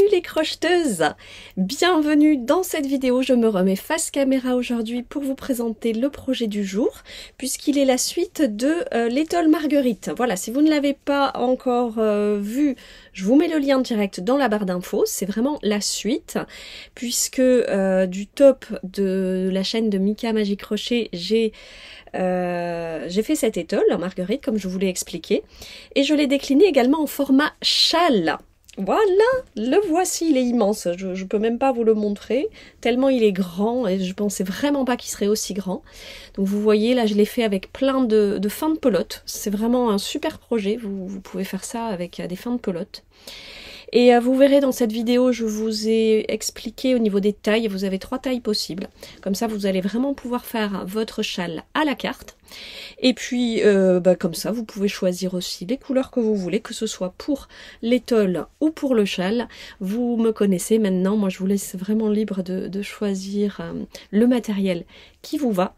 Salut les crocheteuses! Bienvenue dans cette vidéo, je me remets face caméra aujourd'hui pour vous présenter le projet du jour, puisqu'il est la suite de l'étole Marguerite. Voilà, si vous ne l'avez pas encore vu, je vous mets le lien direct dans la barre d'infos, c'est vraiment la suite, puisque du top de la chaîne de Mika Magie Crochet, j'ai fait cette étole Marguerite comme je vous l'ai expliqué, et je l'ai décliné également en format châle. Voilà, le voici, il est immense, je peux même pas vous le montrer, tellement il est grand et je pensais vraiment pas qu'il serait aussi grand. Donc vous voyez, là je l'ai fait avec plein de fins de pelote, c'est vraiment un super projet, vous pouvez faire ça avec des fins de pelote. Et vous verrez dans cette vidéo, je vous ai expliqué au niveau des tailles, vous avez 3 tailles possibles. Comme ça, vous allez vraiment pouvoir faire votre châle à la carte. Et puis, comme ça, vous pouvez choisir aussi les couleurs que vous voulez, que ce soit pour l'étole ou pour le châle. Vous me connaissez maintenant, moi je vous laisse vraiment libre de choisir le matériel qui vous va.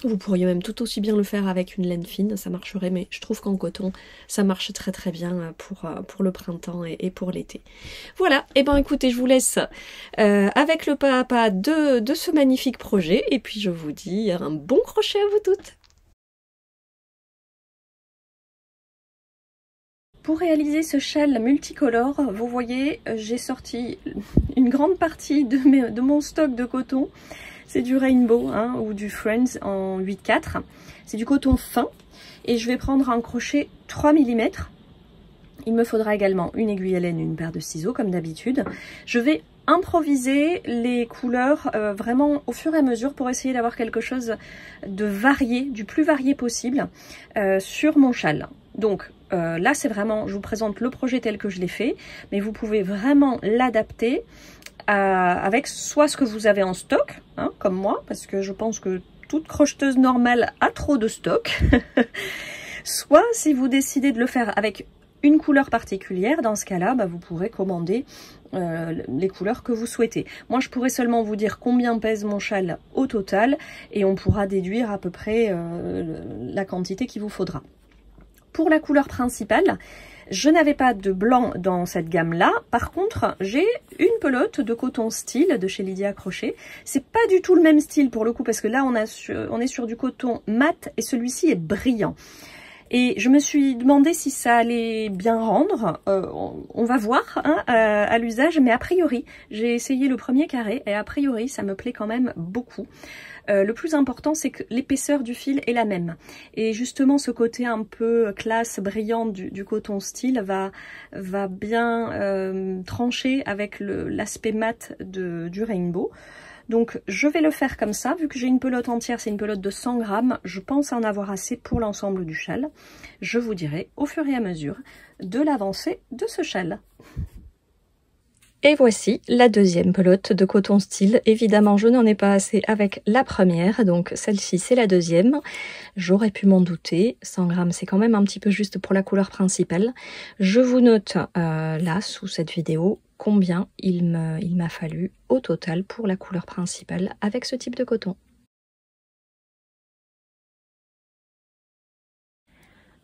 Vous pourriez même tout aussi bien le faire avec une laine fine, ça marcherait, mais je trouve qu'en coton, ça marche très très bien pour le printemps et pour l'été. Voilà, et ben écoutez, je vous laisse avec le pas à pas de ce magnifique projet, et puis je vous dis un bon crochet à vous toutes. Pour réaliser ce châle multicolore, vous voyez, j'ai sorti une grande partie de mon stock de coton. C'est du Rainbow ou du Friends en 8/4. C'est du coton fin et je vais prendre un crochet 3 mm. Il me faudra également une aiguille à laine, une paire de ciseaux comme d'habitude. Je vais improviser les couleurs vraiment au fur et à mesure pour essayer d'avoir quelque chose de varié, du plus varié possible sur mon châle. Donc là c'est vraiment, je vous présente le projet tel que je l'ai fait, mais vous pouvez vraiment l'adapter avec soit ce que vous avez en stock, comme moi, parce que je pense que toute crocheteuse normale a trop de stock, soit si vous décidez de le faire avec une couleur particulière, dans ce cas-là, vous pourrez commander les couleurs que vous souhaitez. Moi, je pourrais seulement vous dire combien pèse mon châle au total, et on pourra déduire à peu près la quantité qu'il vous faudra. Pour la couleur principale, je n'avais pas de blanc dans cette gamme-là. Par contre, j'ai une pelote de coton style de chez Lydia Crochet. C'est pas du tout le même style pour le coup, parce que là, on est sur du coton mat et celui-ci est brillant. Et je me suis demandé si ça allait bien rendre. On va voir à l'usage, mais a priori, j'ai essayé le premier carré et a priori, ça me plaît quand même beaucoup. Le plus important, c'est que l'épaisseur du fil est la même. Et justement, ce côté un peu classe, brillant du coton style va bien trancher avec l'aspect mat du Rainbow. Donc je vais le faire comme ça, vu que j'ai une pelote entière, c'est une pelote de 100 grammes, je pense en avoir assez pour l'ensemble du châle. Je vous dirai au fur et à mesure de l'avancée de ce châle. Et voici la deuxième pelote de coton style. Évidemment, je n'en ai pas assez avec la première, donc celle-ci c'est la deuxième. J'aurais pu m'en douter, 100 grammes c'est quand même un petit peu juste pour la couleur principale. Je vous note là, sous cette vidéo, combien il m'a fallu au total pour la couleur principale avec ce type de coton.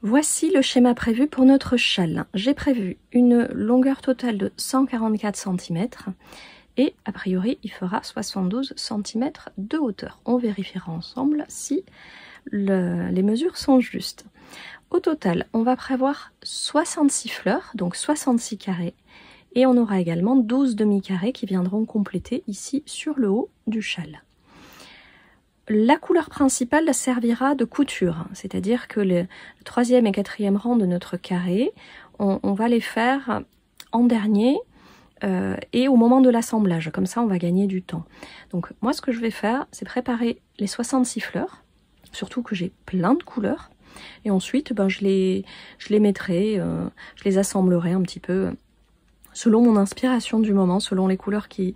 Voici le schéma prévu pour notre châle. J'ai prévu une longueur totale de 144 cm et a priori il fera 72 cm de hauteur. On vérifiera ensemble si les mesures sont justes. Au total, on va prévoir 66 fleurs, donc 66 carrés, et on aura également 12 demi-carrés qui viendront compléter ici sur le haut du châle. La couleur principale servira de couture, c'est-à-dire que le 3e et 4e rang de notre carré, on va les faire en dernier et au moment de l'assemblage, comme ça on va gagner du temps. Donc moi ce que je vais faire, c'est préparer les 66 fleurs, surtout que j'ai plein de couleurs, et ensuite je les mettrai, je les assemblerai un petit peu selon mon inspiration du moment, selon les couleurs qui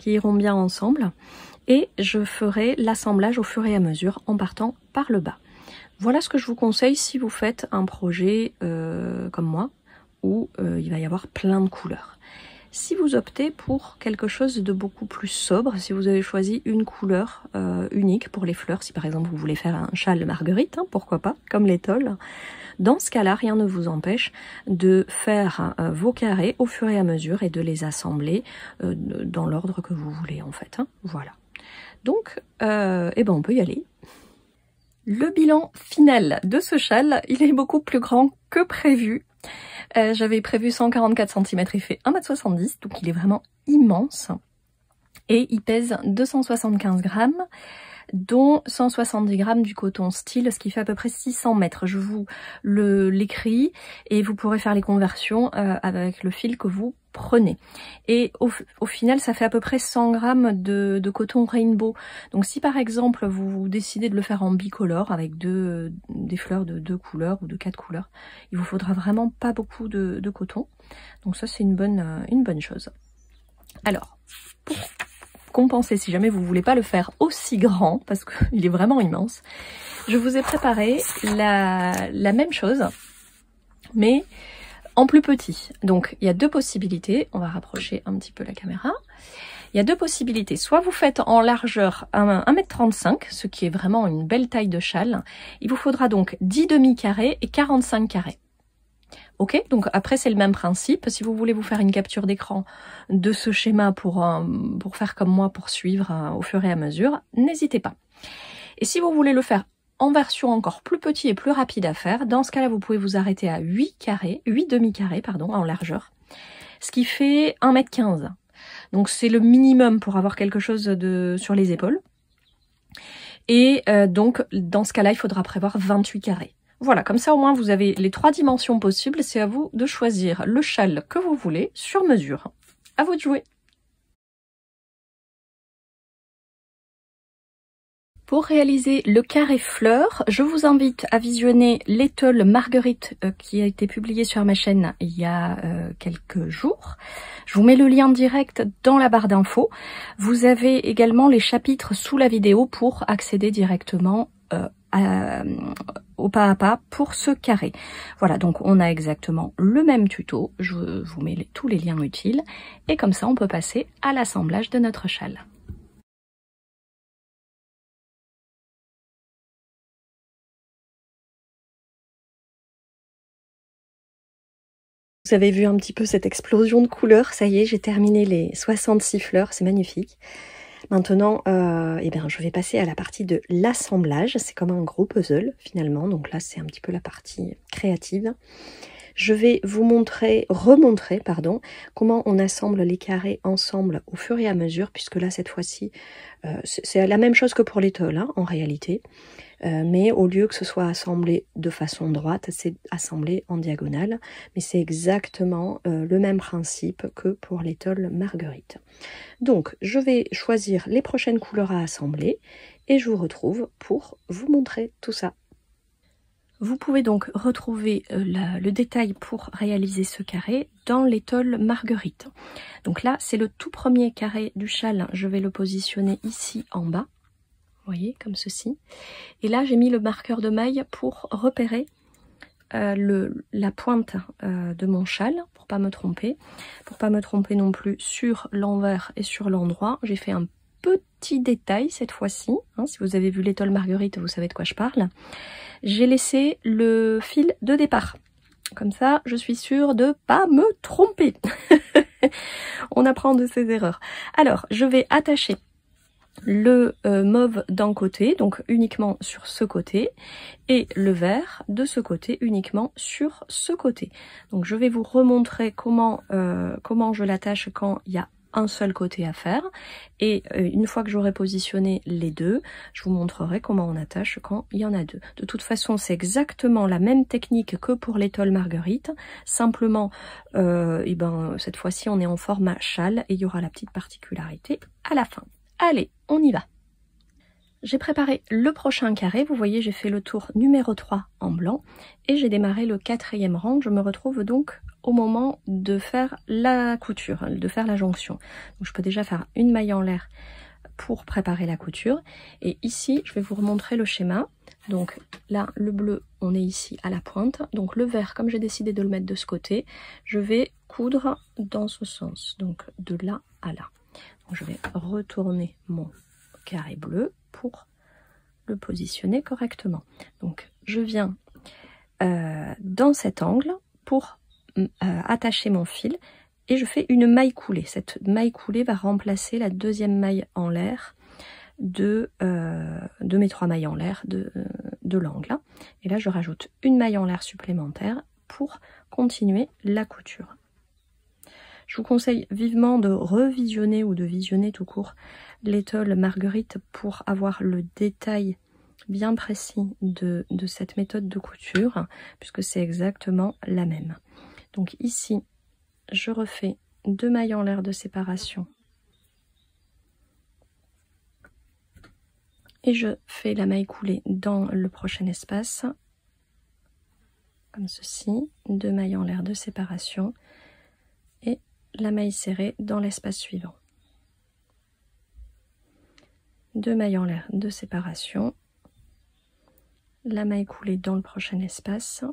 iront bien ensemble. Et je ferai l'assemblage au fur et à mesure en partant par le bas. Voilà ce que je vous conseille si vous faites un projet comme moi, où il va y avoir plein de couleurs. Si vous optez pour quelque chose de beaucoup plus sobre, si vous avez choisi une couleur unique pour les fleurs, si par exemple vous voulez faire un châle Marguerite, pourquoi pas, comme l'étole, Dans ce cas-là, rien ne vous empêche de faire vos carrés au fur et à mesure et de les assembler dans l'ordre que vous voulez en fait. Hein. Voilà. Donc, eh ben on peut y aller. Le bilan final de ce châle, il est beaucoup plus grand que prévu. J'avais prévu 144 cm, il fait 1,70 m, donc il est vraiment immense. Et il pèse 275 grammes, dont 170 grammes du coton style, ce qui fait à peu près 600 mètres. Je vous l'écris et vous pourrez faire les conversions avec le fil que vous prenez. Et au final, ça fait à peu près 100 grammes de coton rainbow. Donc si par exemple vous décidez de le faire en bicolore avec des fleurs de 2 couleurs ou de 4 couleurs, il vous faudra vraiment pas beaucoup de coton. Donc ça c'est une bonne chose. Alors, pour compenser, si jamais vous voulez pas le faire aussi grand, parce qu'il est vraiment immense, je vous ai préparé la même chose, mais en plus petit. Donc il y a deux possibilités, on va rapprocher un petit peu la caméra. Il y a deux possibilités, soit vous faites en largeur 1,35 m, ce qui est vraiment une belle taille de châle. Il vous faudra donc 10 demi-carrés et 45 carrés. Ok, donc après c'est le même principe. Si vous voulez vous faire une capture d'écran de ce schéma pour faire comme moi, pour suivre au fur et à mesure, n'hésitez pas. Et si vous voulez le faire en version encore plus petit et plus rapide à faire, dans ce cas-là, vous pouvez vous arrêter à 8 demi-carrés, pardon, en largeur, ce qui fait 1,15 m. Donc c'est le minimum pour avoir quelque chose sur les épaules. Et donc dans ce cas-là, il faudra prévoir 28 carrés. Voilà, comme ça au moins vous avez les 3 dimensions possibles. C'est à vous de choisir le châle que vous voulez sur mesure. À vous de jouer. Pour réaliser le carré fleur, je vous invite à visionner l'étole Marguerite qui a été publié sur ma chaîne il y a quelques jours. Je vous mets le lien direct dans la barre d'infos. Vous avez également les chapitres sous la vidéo pour accéder directement au pas à pas pour ce carré. Voilà, donc on a exactement le même tuto. Je vous mets tous les liens utiles et comme ça on peut passer à l'assemblage de notre châle. Vous avez vu un petit peu cette explosion de couleurs, ça y est, j'ai terminé les 66 fleurs, c'est magnifique. Maintenant, eh bien, je vais passer à la partie de l'assemblage, c'est comme un gros puzzle finalement, donc là c'est un petit peu la partie créative. Je vais vous remontrer comment on assemble les carrés ensemble au fur et à mesure, puisque là cette fois-ci, c'est la même chose que pour l'étole hein, en réalité. Mais au lieu que ce soit assemblé de façon droite, c'est assemblé en diagonale. Mais c'est exactement le même principe que pour l'étole Marguerite. Donc, je vais choisir les prochaines couleurs à assembler et je vous retrouve pour vous montrer tout ça. Vous pouvez donc retrouver le détail pour réaliser ce carré dans l'étole Marguerite. Donc là, c'est le tout premier carré du châle. Je vais le positionner ici en bas. Vous voyez, comme ceci. Et là, j'ai mis le marqueur de maille pour repérer la pointe de mon châle, pour pas me tromper. Pour pas me tromper non plus sur l'envers et sur l'endroit. J'ai fait un petit détail cette fois-ci. Hein, si vous avez vu l'étole Marguerite, vous savez de quoi je parle. J'ai laissé le fil de départ. Comme ça, je suis sûre de pas me tromper. On apprend de ses erreurs. Alors, je vais attacher le mauve d'un côté, donc uniquement sur ce côté, et le vert de ce côté, uniquement sur ce côté. Donc je vais vous remontrer comment je l'attache quand il y a un seul côté à faire, et une fois que j'aurai positionné les deux, je vous montrerai comment on attache quand il y en a deux. De toute façon, c'est exactement la même technique que pour l'étole Marguerite, simplement cette fois-ci on est en format châle et il y aura la petite particularité à la fin. Allez, on y va. J'ai préparé le prochain carré, vous voyez j'ai fait le tour numéro 3 en blanc et j'ai démarré le 4e rang. Je me retrouve donc au moment de faire la couture, de faire la jonction. Donc je peux déjà faire une maille en l'air pour préparer la couture. Et ici, je vais vous remontrer le schéma. Donc là, le bleu, on est ici à la pointe. Donc le vert, comme j'ai décidé de le mettre de ce côté, je vais coudre dans ce sens, donc de là à là. Donc, je vais retourner mon carré bleu pour le positionner correctement. Donc je viens dans cet angle pour attacher mon fil et je fais une maille coulée. Cette maille coulée va remplacer la deuxième maille en l'air de mes 3 mailles en l'air de l'angle. Et là je rajoute une maille en l'air supplémentaire pour continuer la couture. Je vous conseille vivement de revisionner ou de visionner tout court l'étole Marguerite pour avoir le détail bien précis de cette méthode de couture, puisque c'est exactement la même. Donc ici, je refais 2 mailles en l'air de séparation et je fais la maille coulée dans le prochain espace, comme ceci, 2 mailles en l'air de séparation et la maille serrée dans l'espace suivant. 2 mailles en l'air de séparation, la maille coulée dans le prochain espace,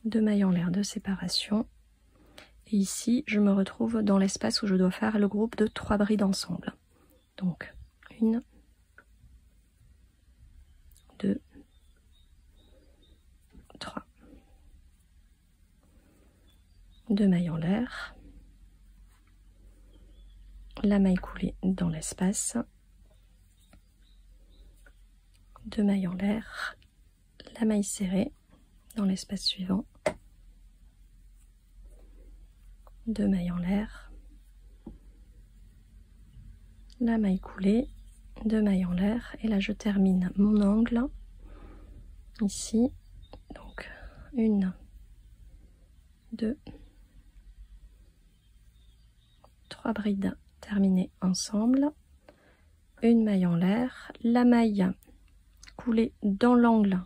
2 mailles en l'air de séparation, et ici je me retrouve dans l'espace où je dois faire le groupe de 3 brides ensemble. Donc 1, 2, 3. 2 mailles en l'air, la maille coulée dans l'espace, 2 mailles en l'air, la maille serrée dans l'espace suivant, 2 mailles en l'air, la maille coulée, 2 mailles en l'air, et là je termine mon angle ici, donc 1, 2, 3 brides terminées ensemble, une maille en l'air, la maille coulée dans l'angle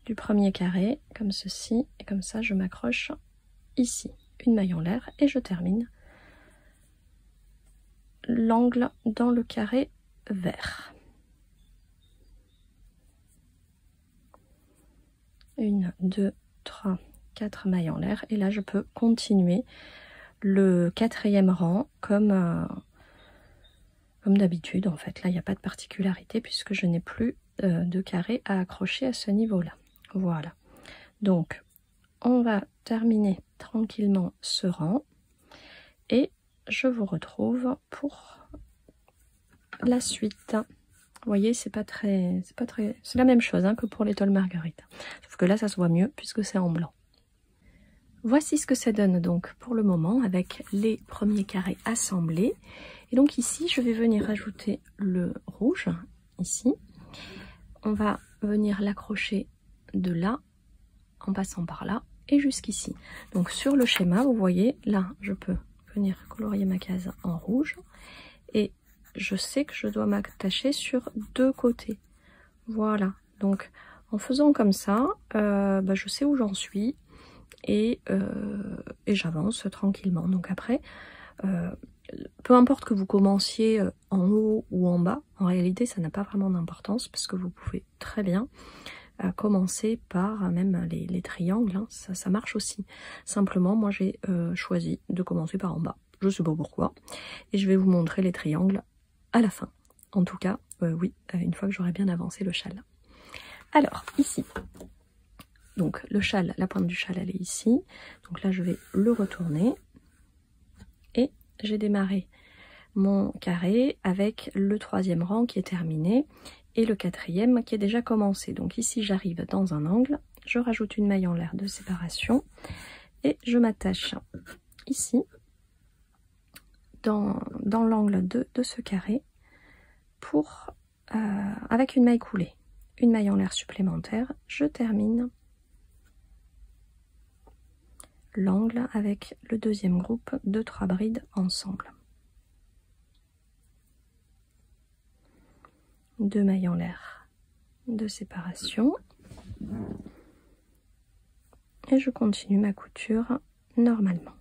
du premier carré, comme ceci, et comme ça je m'accroche ici, une maille en l'air, et je termine l'angle dans le carré vert. 1, 2, 3, 4 mailles en l'air, et là je peux continuer le 4e rang comme d'habitude. En fait là il n'y a pas de particularité puisque je n'ai plus de carré à accrocher à ce niveau là. Voilà, donc on va terminer tranquillement ce rang et je vous retrouve pour la suite. Vous voyez, c'est la même chose hein, que pour l'étole Marguerite, sauf que là ça se voit mieux puisque c'est en blanc. Voici ce que ça donne donc pour le moment avec les premiers carrés assemblés. Et donc ici je vais venir ajouter le rouge ici. On va venir l'accrocher de là en passant par là et jusqu'ici. Donc sur le schéma vous voyez là je peux venir colorier ma case en rouge et je sais que je dois m'attacher sur 2 côtés. Voilà, donc en faisant comme ça je sais où j'en suis et j'avance tranquillement. Donc après peu importe que vous commenciez en haut ou en bas, en réalité ça n'a pas vraiment d'importance parce que vous pouvez très bien commencer par même les triangles, hein, ça marche aussi. Simplement moi j'ai choisi de commencer par en bas, je sais pas pourquoi, et je vais vous montrer les triangles à la fin. En tout cas oui, une fois que j'aurai bien avancé le châle. Alors ici, donc le châle, la pointe du châle elle est ici, donc là je vais le retourner et j'ai démarré mon carré avec le 3e rang qui est terminé et le 4e qui est déjà commencé. Donc ici j'arrive dans un angle, je rajoute une maille en l'air de séparation et je m'attache ici dans l'angle de ce carré pour avec une maille coulée, une maille en l'air supplémentaire, je termine l'angle avec le 2e groupe de 3 brides ensemble. 2 mailles en l'air de séparation et je continue ma couture normalement.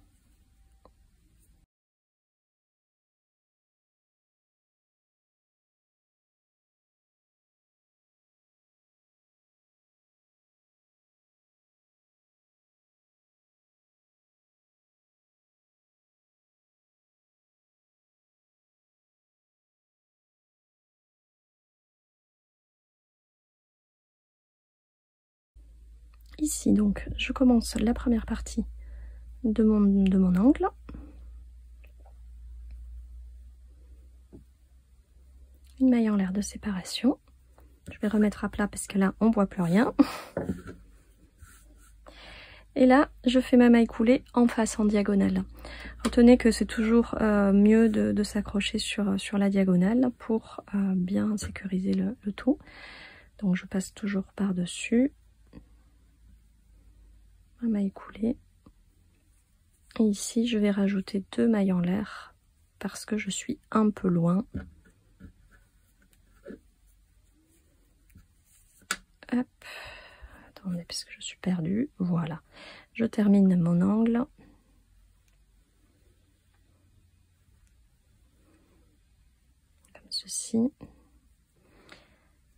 ici, donc, je commence la première partie de mon angle. Une maille en l'air de séparation. Je vais remettre à plat parce que là, on voit plus rien. Et là, je fais ma maille coulée en face, en diagonale. Retenez que c'est toujours mieux de s'accrocher sur la diagonale pour bien sécuriser le tout. Donc, je passe toujours par-dessus. Ma maille coulée. Et ici, je vais rajouter 2 mailles en l'air parce que je suis un peu loin. Hop. Attendez, parce que je suis perdue. Voilà. Je termine mon angle. Comme ceci.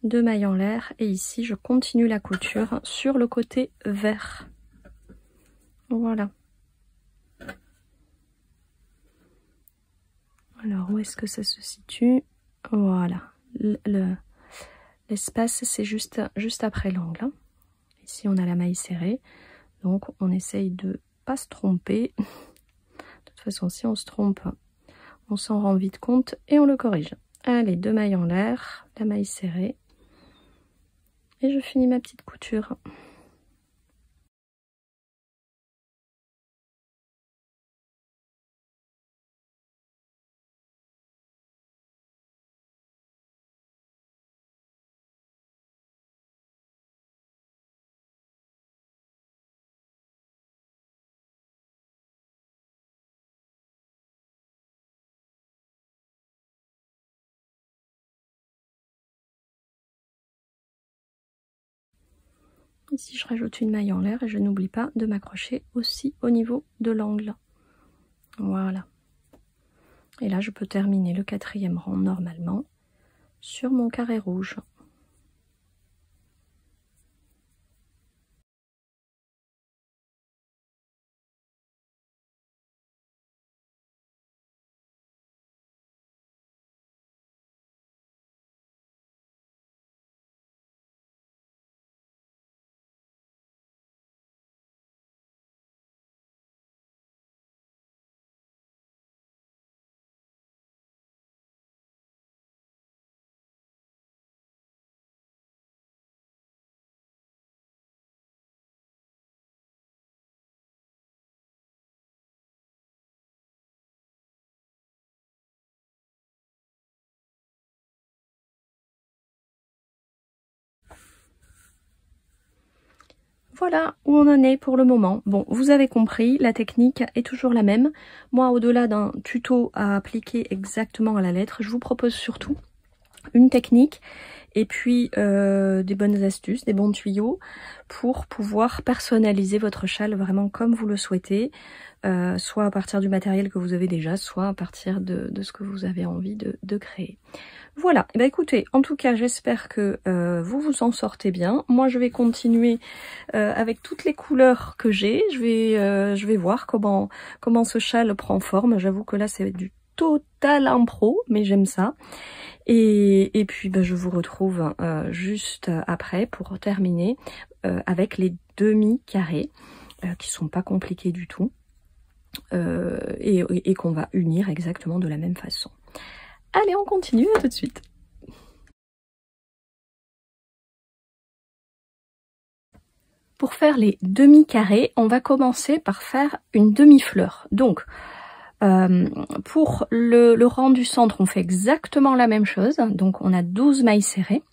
2 mailles en l'air. Et ici, je continue la couture sur le côté vert. Voilà. Alors, où est-ce que ça se situe? Voilà. L'espace, c'est juste après l'angle. Ici, on a la maille serrée. Donc, on essaye de pas se tromper. De toute façon, si on se trompe, on s'en rend vite compte et on le corrige. Allez, 2 mailles en l'air, la maille serrée. Et je finis ma petite couture. Ici, je rajoute une maille en l'air et je n'oublie pas de m'accrocher aussi au niveau de l'angle. Voilà. Et là, je peux terminer le 4e rang normalement sur mon carré rouge. Voilà où on en est pour le moment. Bon, vous avez compris, la technique est toujours la même. Moi, au-delà d'un tuto à appliquer exactement à la lettre, je vous propose surtout une technique et puis des bonnes astuces, des bons tuyaux pour pouvoir personnaliser votre châle vraiment comme vous le souhaitez, soit à partir du matériel que vous avez déjà, soit à partir de ce que vous avez envie de créer. Voilà, et écoutez, en tout cas j'espère que vous vous en sortez bien. Moi je vais continuer avec toutes les couleurs que j'ai. Je vais voir comment ce châle prend forme. J'avoue que là c'est du total impro, mais j'aime ça. Et puis je vous retrouve juste après pour terminer avec les demi-carrés qui sont pas compliqués du tout et qu'on va unir exactement de la même façon. Allez, on continue, à tout de suite. Pour faire les demi-carrés, on va commencer par faire une demi-fleur. Donc, pour le rang du centre, on fait exactement la même chose. Donc, on a 12 mailles serrées.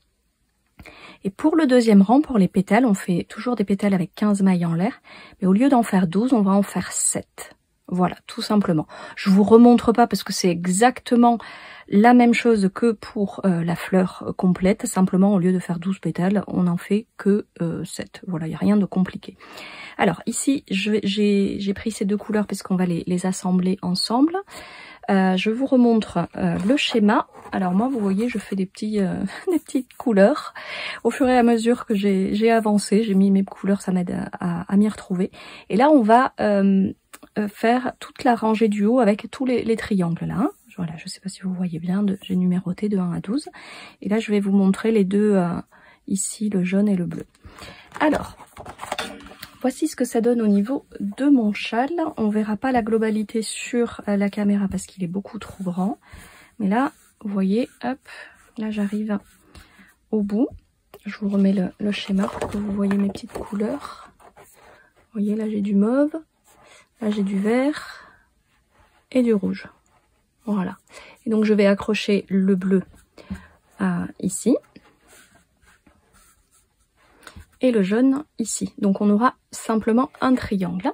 Et pour le deuxième rang, pour les pétales, on fait toujours des pétales avec 15 mailles en l'air. Mais au lieu d'en faire 12, on va en faire 7. Voilà, tout simplement. Je vous remontre pas parce que c'est exactement la même chose que pour la fleur complète. Simplement, au lieu de faire 12 pétales, on n'en fait que 7. Voilà, il n'y a rien de compliqué. Alors ici, j'ai pris ces deux couleurs parce qu'on va les assembler ensemble. Je vous remontre le schéma. Alors moi, vous voyez, je fais des petites couleurs. Au fur et à mesure que j'ai avancé, j'ai mis mes couleurs, ça m'aide à m'y retrouver. Et là, on va faire toute la rangée du haut avec tous les triangles là. Hein. Voilà, je ne sais pas si vous voyez bien, j'ai numéroté de 1 à 12. Et là, je vais vous montrer les deux ici, le jaune et le bleu. Alors, Voici ce que ça donne au niveau de mon châle. On verra pas la globalité sur la caméra parce qu'il est beaucoup trop grand. Mais là, vous voyez, hop, là j'arrive au bout. Je vous remets le schéma pour que vous voyez mes petites couleurs. Vous voyez, là j'ai du mauve, là j'ai du vert et du rouge. Voilà. Et donc je vais accrocher le bleu ici. Et le jaune ici. Donc on aura simplement un triangle.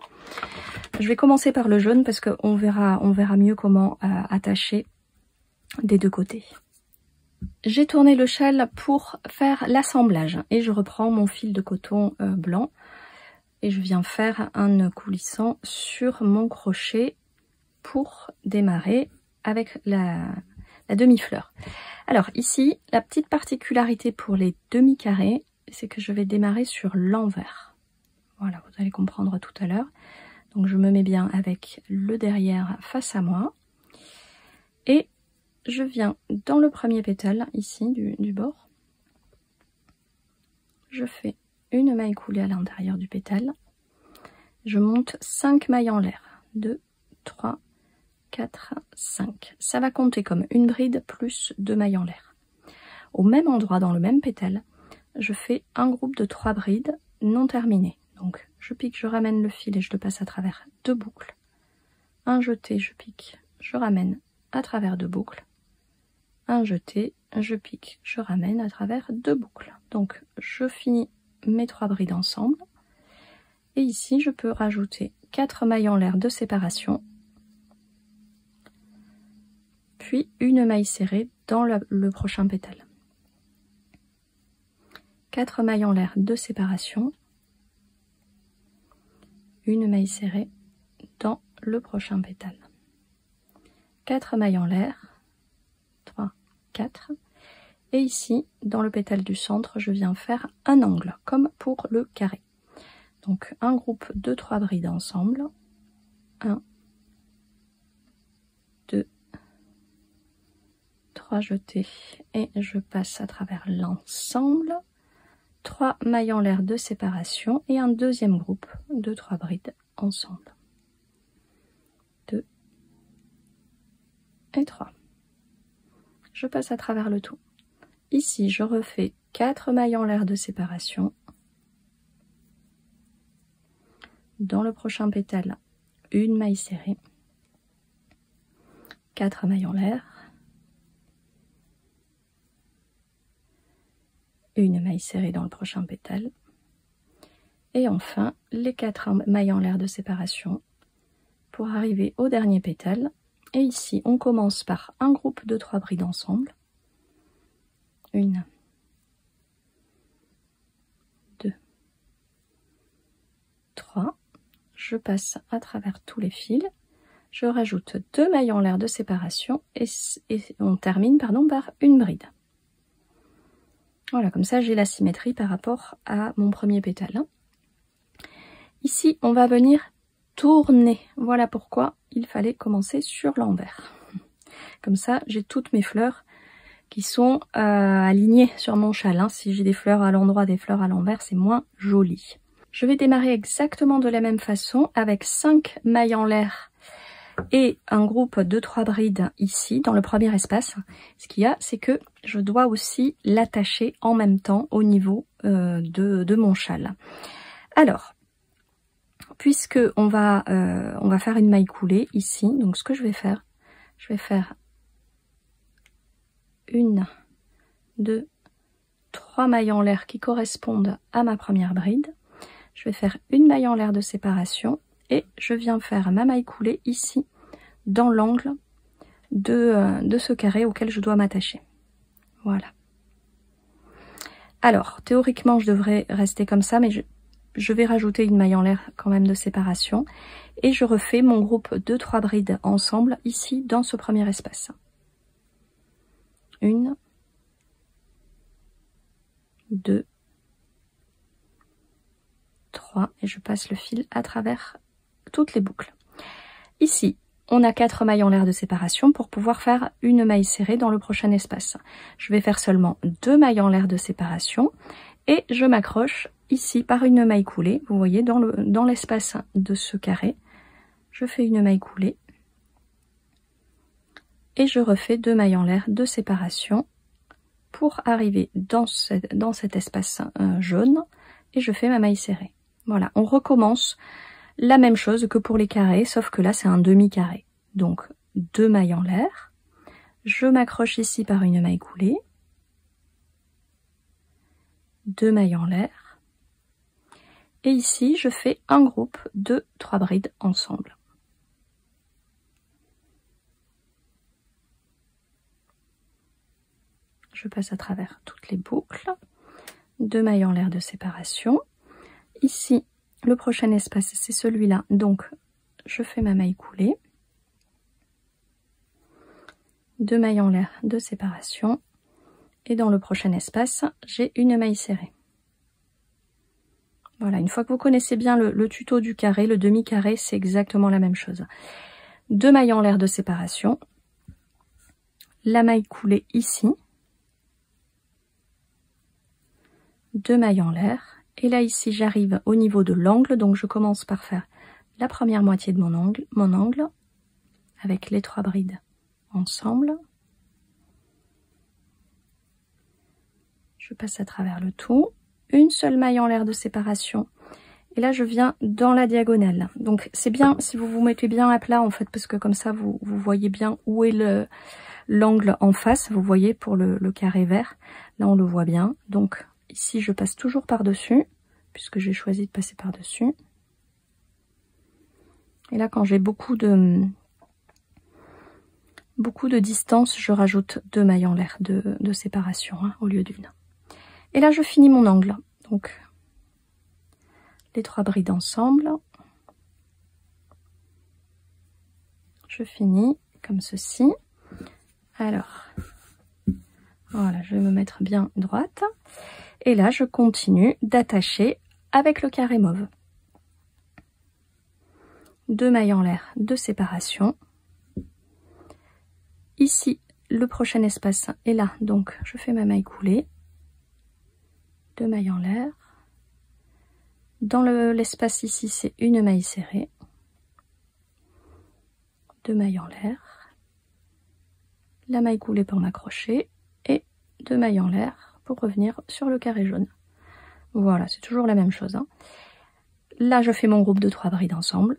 Je vais commencer par le jaune parce qu'on verra mieux comment attacher des deux côtés. J'ai tourné le châle pour faire l'assemblage et je reprends mon fil de coton blanc et je viens faire un nœud coulissant sur mon crochet pour démarrer avec la demi-fleur. Alors ici, la petite particularité pour les demi-carrés, c'est que je vais démarrer sur l'envers. Voilà, vous allez comprendre tout à l'heure. Donc je me mets bien avec le derrière face à moi. Et je viens dans le premier pétale, ici, du bord. Je fais une maille coulée à l'intérieur du pétale. Je monte 5 mailles en l'air. 2, 3, 4, 5. Ça va compter comme une bride plus 2 mailles en l'air. Au même endroit, dans le même pétale, je fais un groupe de 3 brides non terminées. Donc je pique, je ramène le fil et je le passe à travers 2 boucles. Un jeté, je pique, je ramène à travers 2 boucles. Un jeté, je pique, je ramène à travers 2 boucles. Donc je finis mes 3 brides ensemble. Et ici, je peux rajouter 4 mailles en l'air de séparation. Puis une maille serrée dans le prochain pétale. 4 mailles en l'air de séparation, une maille serrée dans le prochain pétale. 4 mailles en l'air, 3, 4. Et ici, dans le pétale du centre, je viens faire un angle, comme pour le carré. Donc un groupe de 3 brides ensemble. 1, 2, 3 jetés. Et je passe à travers l'ensemble. 3 mailles en l'air de séparation et un deuxième groupe de 3 brides ensemble. 2 et 3. Je passe à travers le tout. Ici, je refais 4 mailles en l'air de séparation. Dans le prochain pétale, une maille serrée. 4 mailles en l'air. Une maille serrée dans le prochain pétale. Et enfin, les 4 mailles en l'air de séparation pour arriver au dernier pétale. Et ici, on commence par un groupe de 3 brides ensemble. 1, 2, 3. Je passe à travers tous les fils. Je rajoute 2 mailles en l'air de séparation et on termine par une bride. Voilà, comme ça j'ai la symétrie par rapport à mon premier pétale. Ici, on va venir tourner. Voilà pourquoi il fallait commencer sur l'envers. Comme ça, j'ai toutes mes fleurs qui sont alignées sur mon châle. Hein. Si j'ai des fleurs à l'endroit, des fleurs à l'envers, c'est moins joli. Je vais démarrer exactement de la même façon avec 5 mailles en l'air et un groupe de 3 brides ici dans le premier espace. Ce qu'il y a, c'est que je dois aussi l'attacher en même temps au niveau de mon châle. Alors, puisque on va faire une maille coulée ici, donc ce que je vais faire 1, 2, 3 mailles en l'air qui correspondent à ma première bride. Je vais faire une maille en l'air de séparation et je viens faire ma maille coulée ici dans l'angle de ce carré auquel je dois m'attacher. Voilà. Alors théoriquement je devrais rester comme ça, mais je vais rajouter une maille en l'air quand même de séparation et je refais mon groupe de 3 brides ensemble ici dans ce premier espace. 1, 2, 3 et je passe le fil à travers toutes les boucles. Ici, on a 4 mailles en l'air de séparation pour pouvoir faire une maille serrée dans le prochain espace. Je vais faire seulement 2 mailles en l'air de séparation et je m'accroche ici par une maille coulée, vous voyez dans l'espace de ce carré, je fais une maille coulée et je refais 2 mailles en l'air de séparation pour arriver dans cet espace jaune et je fais ma maille serrée. Voilà, on recommence la même chose que pour les carrés, sauf que là c'est un demi-carré. Donc 2 mailles en l'air, je m'accroche ici par une maille coulée, 2 mailles en l'air, et ici je fais un groupe de 3 brides ensemble. Je passe à travers toutes les boucles, 2 mailles en l'air de séparation. Ici, le prochain espace, c'est celui-là, donc je fais ma maille coulée, 2 mailles en l'air de séparation, et dans le prochain espace, j'ai une maille serrée. Voilà, une fois que vous connaissez bien le tuto du carré, le demi-carré, c'est exactement la même chose. 2 mailles en l'air de séparation, la maille coulée ici, 2 mailles en l'air, et là ici j'arrive au niveau de l'angle, donc je commence par faire la première moitié de mon angle avec les 3 brides ensemble. Je passe à travers le tout, une seule maille en l'air de séparation, et là je viens dans la diagonale. Donc c'est bien si vous vous mettez bien à plat en fait, parce que comme ça vous voyez bien où est l'angle en face, vous voyez pour le carré vert, là on le voit bien. Donc ici, je passe toujours par-dessus, puisque j'ai choisi de passer par-dessus. Et là, quand j'ai beaucoup de distance, je rajoute 2 mailles en l'air de séparation hein, au lieu d'une. Et là, je finis mon angle. Donc, les 3 brides ensemble. Je finis comme ceci. Alors, voilà, je vais me mettre bien droite. Et là, je continue d'attacher avec le carré mauve. 2 mailles en l'air de séparation. Ici, le prochain espace est là, donc je fais ma maille coulée. 2 mailles en l'air. Dans l'espace ici, c'est une maille serrée. 2 mailles en l'air. La maille coulée pour m'accrocher. Et 2 mailles en l'air pour revenir sur le carré jaune. Voilà, c'est toujours la même chose. Hein. Là, je fais mon groupe de 3 brides ensemble.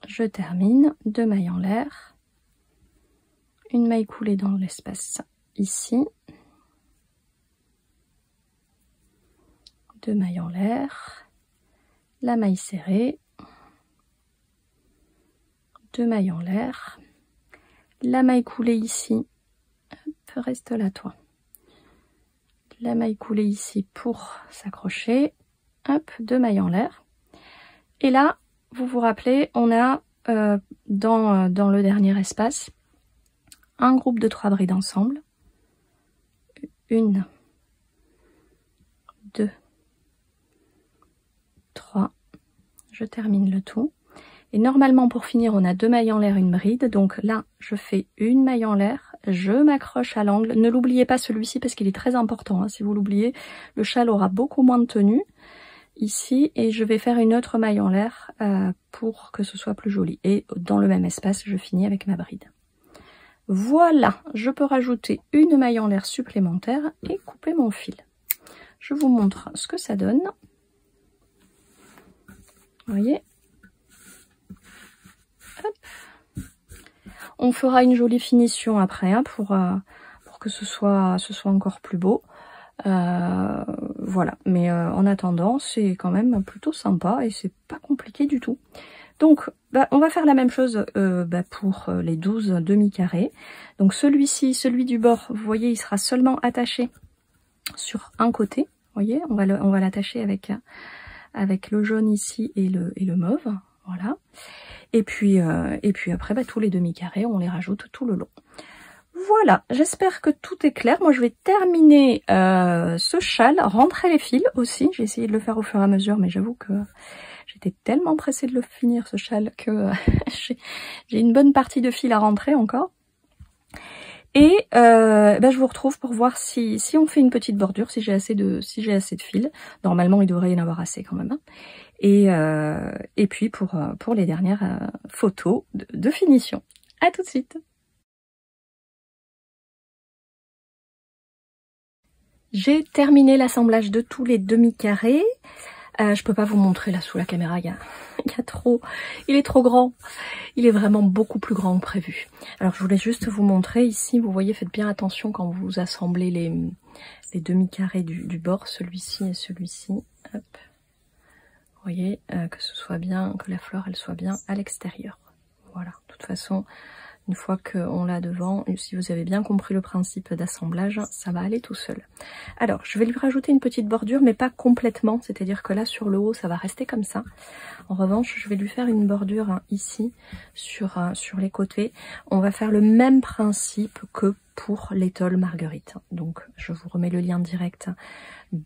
Je termine, 2 mailles en l'air. Une maille coulée dans l'espace ici. 2 mailles en l'air. La maille serrée. 2 mailles en l'air, la maille coulée ici, hop, reste là toi, la maille coulée ici pour s'accrocher, hop, 2 mailles en l'air, et là, vous vous rappelez, on a dans le dernier espace, un groupe de 3 brides ensemble, 1, 2, 3, je termine le tout. Et normalement, pour finir, on a 2 mailles en l'air, une bride. Donc là, je fais une maille en l'air, je m'accroche à l'angle. Ne l'oubliez pas celui-ci parce qu'il est très important. Hein. Si vous l'oubliez, le châle aura beaucoup moins de tenue ici. Et je vais faire une autre maille en l'air pour que ce soit plus joli. Et dans le même espace, je finis avec ma bride. Voilà, je peux rajouter une maille en l'air supplémentaire et couper mon fil. Je vous montre ce que ça donne. Vous voyez ? Hop. On fera une jolie finition après hein, pour que ce soit encore plus beau. Voilà, mais en attendant, c'est quand même plutôt sympa et c'est pas compliqué du tout. Donc, on va faire la même chose pour les 12 demi-carrés. Donc celui-ci, celui du bord, vous voyez, il sera seulement attaché sur un côté. Vous voyez, on va l'attacher avec le jaune ici et le mauve. Voilà. Et puis après, tous les demi-carrés, on les rajoute tout le long. Voilà, j'espère que tout est clair. Moi, je vais terminer ce châle, rentrer les fils aussi. J'ai essayé de le faire au fur et à mesure, mais j'avoue que j'étais tellement pressée de le finir, ce châle, que j'ai une bonne partie de fil à rentrer encore. Et je vous retrouve pour voir si on fait une petite bordure, si j'ai assez de fil. Normalement, il devrait y en avoir assez quand même. Hein. Et puis pour les dernières photos de finition. À tout de suite. J'ai terminé l'assemblage de tous les demi-carrés. Je peux pas vous montrer là sous la caméra, il y a trop, il est trop grand. Il est vraiment beaucoup plus grand que prévu. Alors je voulais juste vous montrer ici, vous voyez, faites bien attention quand vous assemblez les demi-carrés du bord, celui-ci et celui-ci. Hop. Vous voyez, que ce soit bien, que la fleur elle soit bien à l'extérieur. Voilà, de toute façon, une fois qu'on l'a devant, si vous avez bien compris le principe d'assemblage, ça va aller tout seul. Alors, je vais lui rajouter une petite bordure, mais pas complètement, c'est-à-dire que là, sur le haut, ça va rester comme ça. En revanche, je vais lui faire une bordure hein, ici, sur les côtés. On va faire le même principe que pour l'étole Marguerite. Donc, je vous remets le lien direct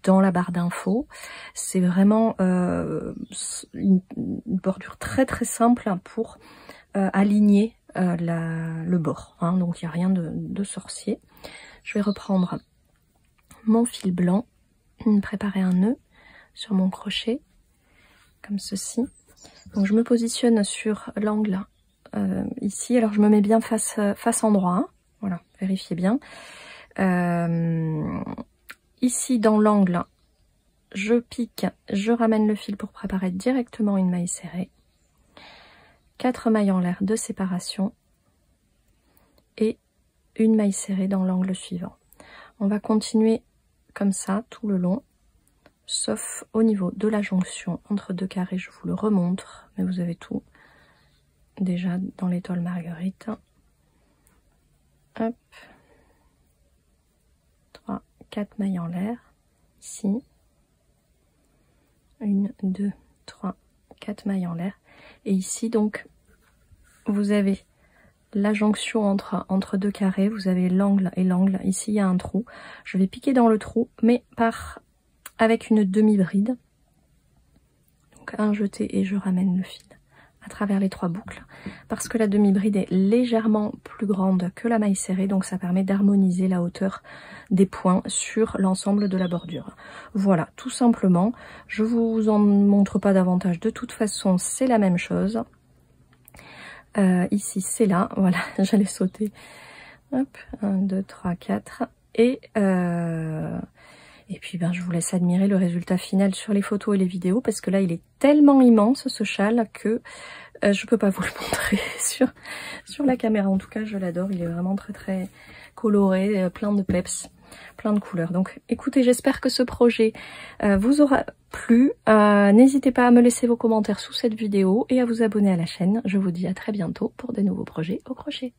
dans la barre d'infos. C'est vraiment une bordure très très simple pour aligner le bord, hein, donc il n'y a rien de sorcier. Je vais reprendre mon fil blanc, préparer un nœud sur mon crochet, comme ceci. Donc je me positionne sur l'angle ici, alors je me mets bien face endroit, hein. Voilà, vérifiez bien. Ici dans l'angle, je pique, je ramène le fil pour préparer directement une maille serrée. 4 mailles en l'air de séparation et une maille serrée dans l'angle suivant. On va continuer comme ça tout le long, sauf au niveau de la jonction entre deux carrés, je vous le remontre, mais vous avez tout déjà dans l'étole Marguerite. Hop, 3, 4 mailles en l'air, ici, 1, 2, 3, 4 mailles en l'air, et ici donc vous avez la jonction entre deux carrés, vous avez l'angle et l'angle, ici il y a un trou, je vais piquer dans le trou, mais avec une demi-bride, donc un jeté et je ramène le fil à travers les 3 boucles, parce que la demi-bride est légèrement plus grande que la maille serrée, donc ça permet d'harmoniser la hauteur des points sur l'ensemble de la bordure. Voilà, tout simplement, je vous en montre pas davantage, de toute façon c'est la même chose. Ici c'est là, voilà, j'allais sauter. Hop, 1, 2, 3, 4. Et puis je vous laisse admirer le résultat final sur les photos et les vidéos, parce que là il est tellement immense ce châle que je peux pas vous le montrer sur la caméra. En tout cas je l'adore, il est vraiment très très coloré, plein de peps, plein de couleurs. Donc écoutez, j'espère que ce projet vous aura plu. N'hésitez pas à me laisser vos commentaires sous cette vidéo et à vous abonner à la chaîne. Je vous dis à très bientôt pour de nouveaux projets au crochet.